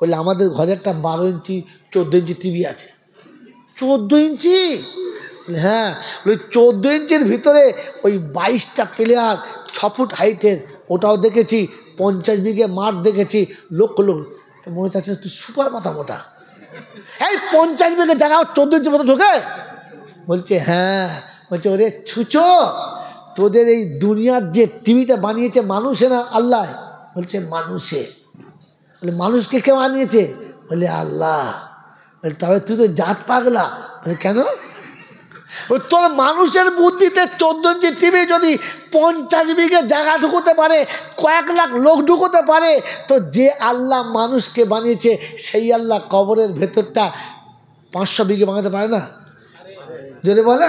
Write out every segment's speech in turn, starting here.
বলে আমাদের ঘরে একটা 12 ইঞ্চি 14 ইঞ্চি টিভি আছে। 14 ইঞ্চি? হ্যাঁ। ওই 14 ইঞ্চির ভিতরে ওই 22টা প্লেয়ার 6 ফুট হাইটের, ওটাও দেখেছি। 50 বিঘে মাঠ দেখেছি, লক্ষ লোক। তো মনে হচ্ছে তুই সুপার মাথা মোটা। এই 50 বিঘে জায়গা 14 ইঞ্চির মতো ঢোকে? বলছে হ্যাঁ। বলছে ওরে ছুচো, তোদের এই দুনিয়ার যে টিভিটা বানিয়েছে মানুষে না আল্লাহ? বলছে মানুষে। বলে মানুষকে কে বানিয়েছে? বলে আল্লাহ। বলে তবে তুই তো জাত পাগলা। বলে কেন? তোর মানুষের বুদ্ধিতে 14 ইঞ্চি টিভি যদি 50 বিঘে জায়গা ঢুকোতে পারে, কয়েক লাখ লোক ঢুকোতে পারে, তো যে আল্লাহ মানুষকে বানিয়েছে সেই আল্লাহ কবরের ভেতরটা 500 বিঘে বানাতে পারে না? যদি বলে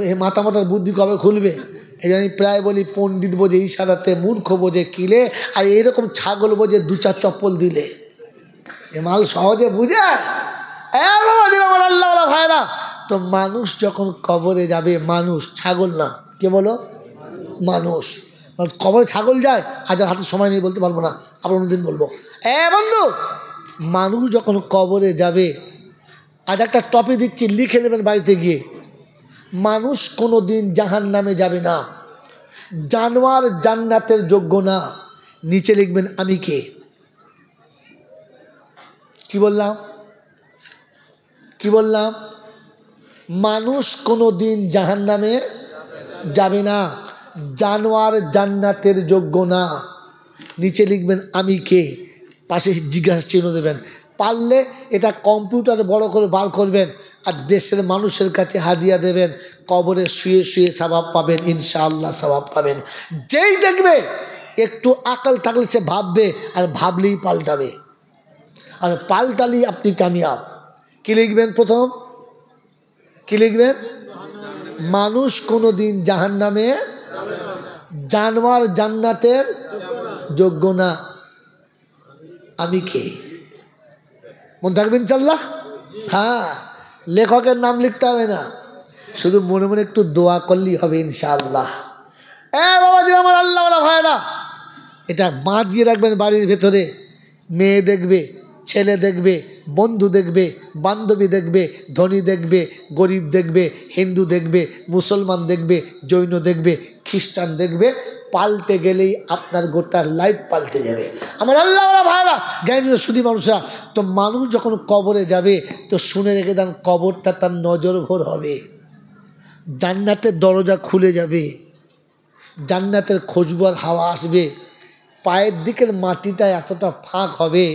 এ মাথা মাথার বুদ্ধি কবে খুলবে? এই জন্য আমি প্রায় বলি, পণ্ডিত বোঝে ইশারাতে, মূর্খ বোঝে কিলে, আর এইরকম ছাগল বোঝে 2-4 চপ্পল দিলে। এ মাল সহজে বুঝে। আল্লাহ ভাইরা, তো মানুষ যখন কবরে যাবে, মানুষ, ছাগল না, কে বলো? মানুষ। কবরে ছাগল যায়, হাজার হাতে সময় নেই, বলতে পারবো না, আবার অন্যদিন বলবো। বন্ধু, মানুষ যখন কবরে যাবে, আজ একটা টপিক দিচ্ছি, লিখে নেবেন বাড়িতে গিয়ে। মানুষ কোনো দিন জাহান্নামে যাবে না, জানোয়ার জান্নাতের যোগ্য না। নিচে লিখবেন আমি কে। কি বললাম? কি বললাম? মানুষ কোনো দিন জাহান্নামে যাবে না, জানোয়ার জান্নাতের যোগ্য না। নিচে লিখবেন আমি কে, পাশে জিজ্ঞাসা চিহ্ন দেবেন। পারলে এটা কম্পিউটারে বড় করে বার করবেন, আর দেশের মানুষের কাছে হাদিয়া দেবেন। কবরে শুয়ে শুয়ে সওয়াব পাবেন, ইনশাআল্লাহ সওয়াব পাবেন। যেই দেখবে একটু আকল থাকলে সে ভাববে, আর ভাবলেই পাল্টাবে, আর পাল্টালেই আপনি কামিয়াব। কি লিখবেন? প্রথম কি লিখবেন? মানুষ কোনো দিন জাহান্নামে, জানোয়ার জান্নাতের যোগ্য না। আমি কে? মনে থাকবেন ইনশাআল্লাহ? হ্যাঁ, লেখকের নাম লিখতে হবে না, শুধু মনে মনে একটু দোয়া করলেই হবে ইনশাআল্লাহ। বাবাজি আমার, আল্লাহ ভাইরা, এটা বাঁধিয়ে রাখবেন বাড়ির ভেতরে। মেয়ে দেখবে, ছেলে দেখবে, বন্ধু দেখবে, বান্ধবী দেখবে, ধনী দেখবে, গরিব দেখবে, হিন্দু দেখবে, মুসলমান দেখবে, জৈন দেখবে, খ্রিস্টান দেখবে। পাল্টে গেলেই আপনার গোটা লাইফ পাল্টে যাবে আমার আল্লাহ ভাইরা, জ্ঞানী শুধু মানুষরা। তো মানুষ যখন কবরে যাবে, তো শুনে রেখে দেন, কবরটা তার নজর ভোর হবে। জান্নাতের দরজা খুলে যাবে, জান্নাতের খুশবু আর হাওয়া আসবে। পায়ের দিকের মাটিটা এতটা ফাঁক হবে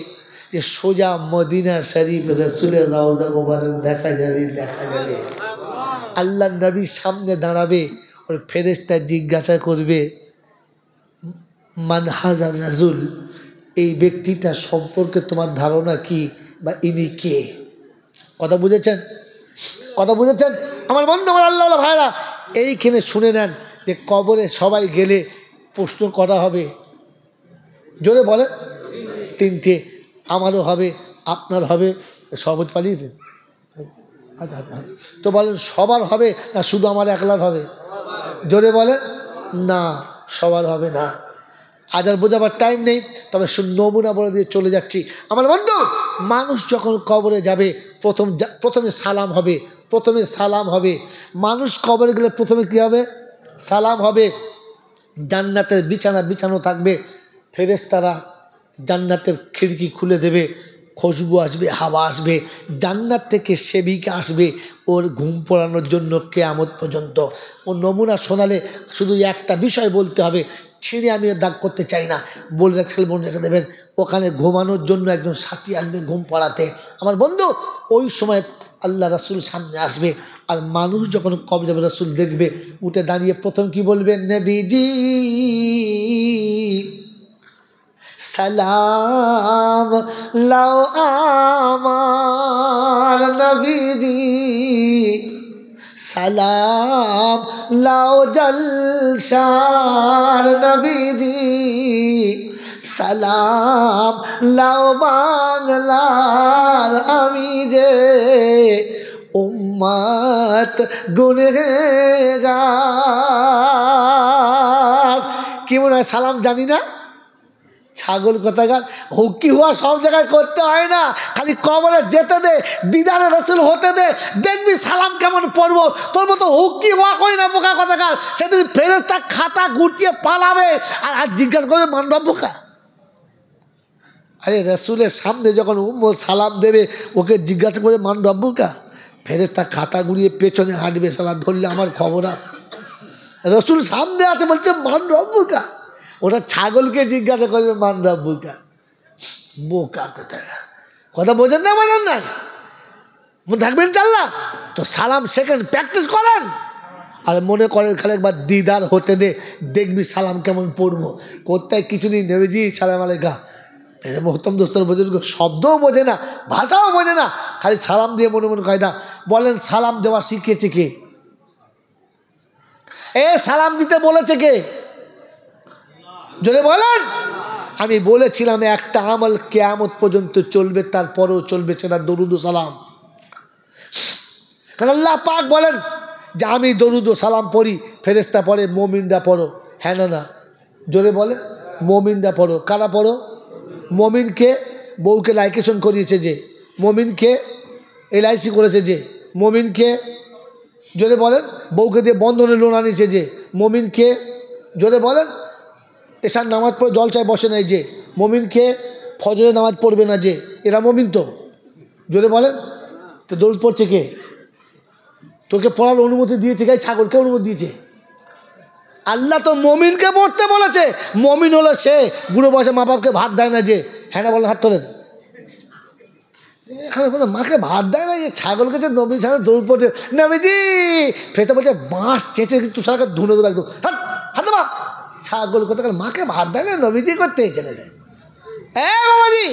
যে সোজা মদিনা শরীফ রাসূলের রওজা মোবারক দেখা যাবে, দেখা যাবে। আল্লাহ নবী সামনে দাঁড়াবে, ওর ফেরেশতা জিজ্ঞাসা করবে, মান হাজার রাজুল, এই ব্যক্তিটা সম্পর্কে তোমার ধারণা কি, বা ইনি কে? কথা বুঝেছেন? কথা বুঝেছেন আমার বন্ধু, আমার আল্লাহ ভাইরা? এইখানে শুনে নেন যে কবরে সবাই গেলে প্রশ্ন করা হবে। জোরে বলে 3টে। আমারও হবে, আপনার হবে। সভাপতি পালিয়েছে? আচ্ছা আচ্ছা, তো বলেন সবার হবে না শুধু আমার একলার হবে? জোরে বলে না, সবার হবে না। আজ আর বোঝাবার টাইম নেই, তবে নমুনা বলে দিয়ে চলে যাচ্ছি আমার বন্ধু। মানুষ যখন কবরে যাবে, প্রথমে সালাম হবে, প্রথমে সালাম হবে। মানুষ কবরে গেলে প্রথমে কী হবে? সালাম হবে। জান্নাতের বিছানা বিছানো থাকবে, ফেরেশতারা জান্নাতের খিড়কি খুলে দেবে, খুশবু আসবে, হাওয়া আসবে। জান্নাত থেকে সেবিকা আসবে ওর ঘুম পড়ানোর জন্য কিয়ামত পর্যন্ত। ও নমুনা শোনালে শুধু একটা বিষয় বলতে হবে, ছিঁড়ে আমি দাগ করতে চাই না, বলে রাখলে মনে রেখে দেবেন। ওখানে ঘুমানোর জন্য একজন সাথী আসবে ঘুম পড়াতে আমার বন্ধু। ওই সময় আল্লাহ রাসূল সামনে আসবে, আর মানুষ যখন কবরে যাবে, রাসূল দেখবে, উঠে দাঁড়িয়ে প্রথম কি বলবেন? নবীজি সালাম লাও আমার, নবীজি সালাম লাও জলশার, নবীজি সালাম লাও বাংলার, আমি যে উম্মত গুনহগার। কি মনে হয় সালাম জানি না? ছাগল কোথাকার, হুকি হওয়া সব জায়গায় করতে হয় না, খালি কবরে যেতে দে, দিদারে রসুল হতে দে, দেখবি সালাম কেমন পড়বো। তোর মতো হুকি হওয়া কই না বোকা কোথাকার, সেদিন ফেরেশতা খাতা গুটিয়ে পালাবে আর জিজ্ঞাসা করবে মান রব্বুকা। আরে রসুলের সামনে যখন উম্মত সালাম দেবে, ওকে জিজ্ঞাসা করে মান রব্বুকা, ফেরেশতা খাতা গুড়িয়ে পেছনে হাঁটবে, সালা ধরলে আমার খবর আস। রসুল সামনে আছে বলছে মান রব্বুকা, ওটা ছাগলকে জিজ্ঞাসা করবে মান রব্বুকা। বোকা কোথায়, কথা বোঝেন না, বোঝেন নাই, মনে থাকবেন চাল্লা তো সালাম শেখেন, প্র্যাকটিস করেন। আর মনে করেন খালি একবার দিদার হতে দে, দেখবি সালাম কেমন পড়বো। কোথায় কিছু নেই, নেবেজি সালাম আলাইকা, মোহতম দোস্তর বোঝে, শব্দও বোঝে না, ভাষাও বোঝে না, খালি সালাম দিয়ে মনে মনে কায়দা। বলেন সালাম দেওয়া শিখিয়েছে কে? সালাম দিতে বলেছে কে? জোরে বলেন। আমি বলেছিলাম একটা আমল কিয়ামত পর্যন্ত চলবে, তারপরেও চলবে, সেটা দরুদ ও সালাম। কারণ আল্লাহ পাক বলেন যে আমি দরুদ ও সালাম পড়ি, ফেরেশতা পড়ে, মুমিনরা পড়ো। হ্যাঁ না না, জোরে বলে, মুমিনরা পড়ো। কারা পড়ো? মুমিনকে বউকে লাইকেশন করিয়েছে যে, মুমিনকে LIC করেছে যে, মুমিনকে, জোরে বলেন, বউকে দিয়ে বন্ধনে লোন আনিয়েছে যে, মুমিনকে, জোরে বলেন, এসার নামাজ পড়ে জলসায় বসে নাই যে, মুমিনকে, ফজরের নামাজ পড়বে না যে, এরা মুমিন তো? জোরে বলেন। তো দরুদ পড়ছে কে? তোকে পড়ার অনুমতি দিয়েছে কে? ছাগলকে অনুমতি দিয়েছে? আল্লাহ তো মুমিনকে পড়তে বলেছে। মুমিন হলো সে বুড়ো বয়সে মা বাপকে ভাত দেয় না যে, হ্যাঁ না বলেন, হাত তোলেন। এখানে বলতে মাকে ভাত দেয় না, এই ছাগলকে যে নবী সামনে দৌড় পড়তে, নবীজি ফেরেশতা বলছে বাঁশ চেঁচে তুষারকে ধুনে দেবো একদম, হাত দেবা। ছাগল কোথাকার মাকে ভাত দেয় না, নবীজি করতে এসেছেন এটা। বাবাজি,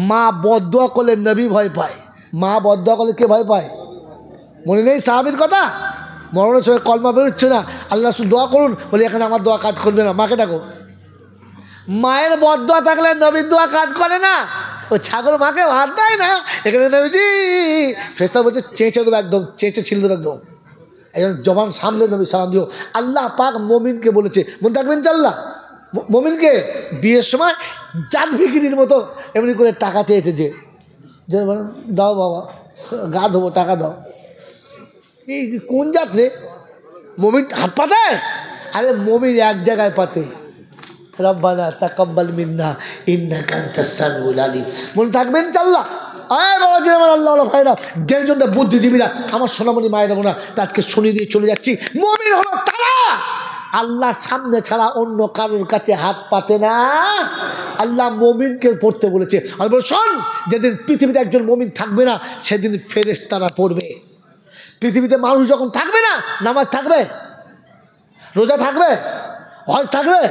মা বদদোয়া করলে নবী ভয় পায়, মা বদদোয়া করলে কে ভয় পায়? মনে নেই সাহাবীর কথা? মরণের সময় কলমা বেরোচ্ছে না, আল্লাহ দোয়া করুন, বলে এখানে আমার দোয়া কাজ করবে না, মাকে ডাকো। মায়ের বদদোয়া থাকলে নবীর দোয়া কাজ করে না। ও ছাগল মাকে ভাত দেয় না, এখানে নবীজি ফেরেশতা বলছে চেঁচে দেবো একদম, চেঁচে ছিল দেবো একদম, একজন জবান সামলে নবী সালাম দিও। আল্লাহ পাক মমিনকে বলেছে, মনে থাকবেন চাল্লা, মমিনকে বিয়ের সময় জাত ভিকিরির মতো এমনি করে টাকা চেয়েছে যে, বলেন দাও বাবা, গা ধোবো, টাকা দাও। এই কোন জাতে মমিন হাত পাতে? আরে মমিন এক জায়গায় পাতে, রব্বানা তাকাব্বাল মিন্না ইন্নাকা আনতাস সামিউল আলিম। মনে থাকবেন চাল্লা। আয় বাবা যে আমার আল্লাহ ভাইরা, দেড় জনটা বুদ্ধিজীবীরা, আমার সোনামণি মায়েরা বোনা, আজকে শুনিয়ে দিয়ে চলে যাচ্ছি। মুমিন হলো তারা আল্লাহ সামনে ছাড়া অন্য কারোর কাছে হাত পাতে না। আল্লাহ মুমিনকে পড়তে বলেছে। আর বল শোন, যেদিন পৃথিবীতে একজন মুমিন থাকবে না, সেদিন ফেরেশতারা পড়বে। পৃথিবীতে মানুষ যখন থাকবে না, নামাজ থাকবে, রোজা থাকবে, হজ থাকবে,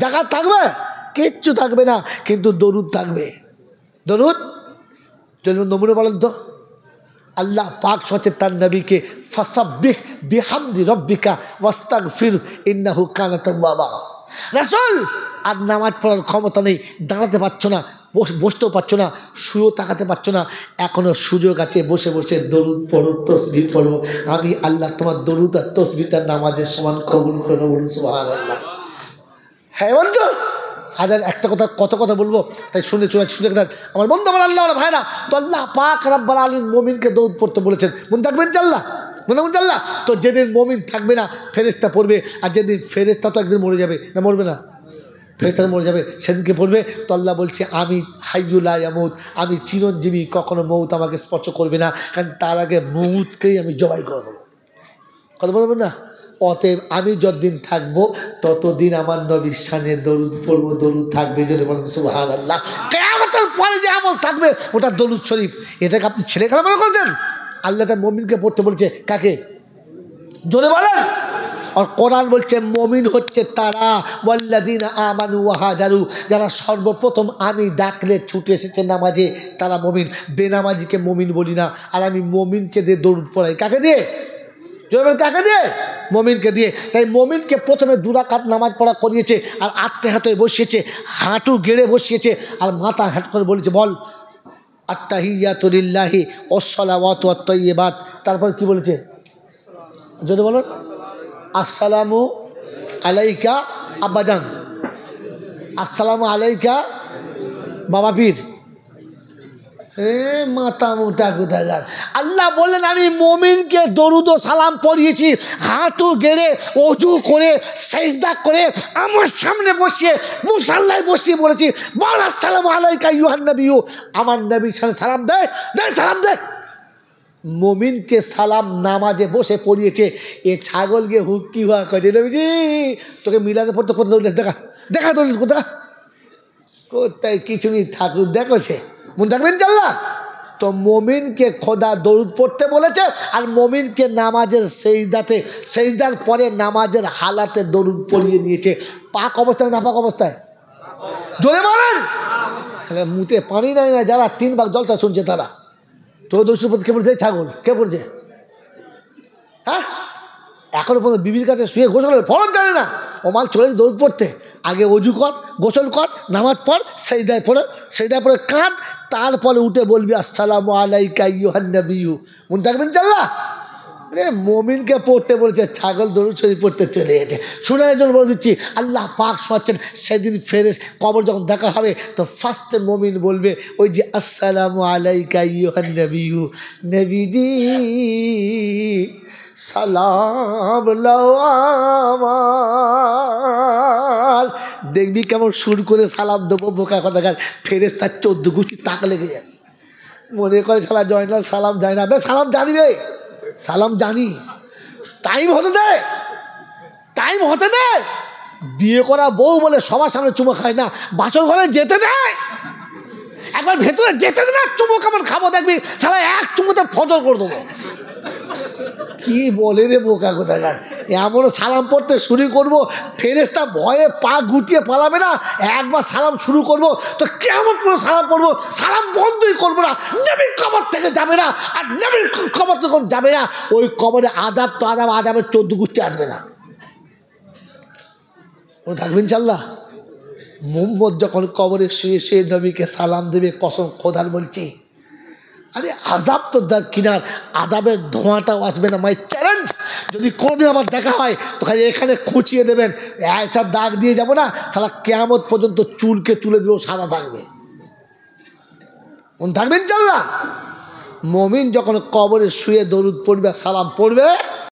জাকাত থাকবে, কিচ্ছু থাকবে না, কিন্তু দরুদ থাকবে। দরুদ জন্য নমুনা বলেন তো, আল্লাহ পাক সচে তার নবীকে ফাসাব্বিহ বিহামদি রব্বিকা ওয়াস্তাগফির ইন্নাহু কানা তাওয়াবা। রাসূল আর নামাজ পড়ার ক্ষমতা নেই, দাঁড়াতে পারছো না, বসতেও পারছো না, শুয়েও তাকাতে পারছো না, এখনও সুযোগ আছে বসে বসে দরুদ পড়ো, তসবিহ পড়ো। আমি আল্লাহ তোমার দরুদ আর তসবিহটা নামাজের সমান কবুল করে নেব, সুবহানাল্লাহ। হ্যাঁ বন্ধু, আজ একটা কথা, কত কথা বলবো, তাই শুনে কথা। আমার বন্ধু, আমার আল্লাহ ভাইরা, তো আল্লাহ পাক রাব্বুল আলামিন মুমিনকে দরুদ পড়তে বলেছেন। মনে থাকবেন চাল্লা, মনে থাকবেন চাল্লা। তো যেদিন মুমিন থাকবে না, ফেরেশতা পড়বে। আর যেদিন ফেরেশতা তো একদিন মরে যাবে, না মরবে না, ফেরেশতা মরে যাবে, সেদিনকে পড়বে। তো আল্লাহ বলছে আমি হাইয়্যুল লা ইয়ামুত, আমি চিরঞ্জীবী, কখনো মৌত আমাকে স্পর্শ করবে না, কারণ তার আগে মৌতকেই আমি জবাই করে দেবো। কথা বলবেন না? অতএব আমি যতদিন থাকবো ততদিন আমার নবীর শানে দরুদ পড়বো, দরুদ থাকবে, যদি বলেন সুবহানাল্লাহ। কিয়ামতের পরে যে আমল থাকবে ওটা দরুদ শরীফ। এটাকে আপনি ছেলে খেলা মনে করছেন? আল্লাহ তার মুমিনকে পড়তে বলছে, কাকে? জোরে বলেন। আর কোরআন বলছে মুমিন হচ্ছে তারা ওয়াল্লাযিনা আমানু ওয়া হাজারু, যারা সর্বপ্রথম আমি ডাকলে ছুটে এসেছে নামাজে, তারা মুমিন। বেনামাজিকে মুমিন বলি না। আর আমি মুমিনকে দিয়ে দরুদ পড়াই, কাকে দিয়ে? জোরে বলেন, কাকে দিয়ে? মুমিনকে দিয়ে। তাই মুমিনকে প্রথমে 2 রাকাত নামাজ পড়া করিয়েছে, আর আত্মে হাতে বসিয়েছে, হাঁটু গেড়ে বসিয়েছে, আর মাথা হাঁট করে বলেছে বল আত্তাহিয়াতু লিল্লাহি ওয়াসসালাওয়াতু ওয়াত-তাইয়্যিবাত। তারপর কি বলেছে? যদি বলেন আসসালামু আলাইকা আব্বাজান, আসসালামু আলাইকা বাবা পীর। মাথা মোটা কোথাকার। আল্লাহ বললেন আমি মুমিনকে দরুদ ও সালাম পড়িয়েছি হাঁটু গেড়ে ওযু করে সেজদা করে আমার সামনে বসিয়ে মুসাল্লায় বসিয়ে বলেছি বল আসসালামু আলাইকা ইউহান নবিয়্যু, আমার নবীর সাথে সালাম দে দে সালাম দে। মুমিনকে সালাম নামাজে বসে পড়িয়েছে। এ ছাগলকে হুক্কি হওয়া করে নবীজি তোকে মিলাতে পড়তে কোথাও দেখা দেখা দলিল কোথায় কিছু নেই, ঠাকুর দেখো সে মন থাকবেন চাল্লা। তো মমিনকে খোদা দরুদ পড়তে বলেছে আর মমিনকে নামাজের সেজদাতে সেজদার পরে নামাজের হালাতে দরুদ পড়িয়ে নিয়েছে। পাক অবস্থায় না পাক অবস্থায় জোরে বলেন। মুতে পানি নাই না যারা 3 ভাগ জলসা শুনছে তারা। তো দোষের প্রতি কে বলছে ছাগল কে পড়ছে? হ্যাঁ এখনো পর্যন্ত বিবির কাছে শুয়ে গোসল ফরজ জানে না, ও মাল চলে দৌড় পড়তে। আগে অজু কর, গোসল কর, নামাজ পড়, সেজদায় পড়ে কাঁদ, তারপরে উঠে বলবি আসসালামু আলাইকা আইয়ুহান নবিয়্যু। মনে থাকবেন চাল্লা। রে মমিনকে পড়তে বলেছে, ছাগল দরুদ শরীফ পড়তে চলে গেছে। শুনে একজন বলে দিচ্ছি আল্লাহ পাক শোনাচ্ছেন সেদিন ফেরেশ কবর যখন দেখা হবে তো ফার্স্টে মমিন বলবে ওই যে আসসালামু আলাইকা আইয়ুহান নবিয়্যু, নবীজি সালাম লাও আমার। দেখবি কেমন সুর করে সালাম দেবো বোকা কথাকার। ফেরেশতার 14 গোষ্ঠী তাক লেগে যাবে, মনে করে সালা জয়নাল সালাম যায় না। বে সালাম জানি রে, সালাম জানি, টাইম হতে দে, টাইম হতে দে। বিয়ে করা বউ বলে সবার সামনে চুমো খায় না, বাসর ঘরে যেতে দেয়, একবার ভেতরে যেতে দে না, চুমো কেমন খাবো দেখবি সালা এক চুমোতে ফজর করে দেবো। কি বলে রে বোকা কোথাকার। এমন সালাম পড়তে শুরু করবো ফেরেশতা ভয়ে পা গুটিয়ে পালাবে না। একবার সালাম শুরু করবো তো কেমন কোনো সালাম পড়বো, সালাম বন্ধই করবো না। নবীর কবর থেকে যাবে না, আর নবীর কবর যখন যাবে না ওই কবরে আযাব তো আযাব, আযাবের 14 গোষ্ঠী আসবে না। ও থাকবেন চাল্লা। মুহাম্মদ যখন কবরে শুয়ে শুয়ে নবীকে সালাম দেবে, কসম খোদার বলছি আরে আযাব তো দার কিনার, আযাবের ধোঁয়াটাও আসবে না। মাই চ্যালেঞ্জ, যদি কোনোদিন আবার দেখা হয় তো খালি এখানে খুঁচিয়ে দেবেন, একটা দাগ দিয়ে যাবো না, সারা কিয়ামত পর্যন্ত চুলকে তুলে দিলেও সাদা থাকবে। মন থাকবেন চাল্লা। মমিন যখন কবরে শুয়ে দরুদ পড়বে সালাম পড়বে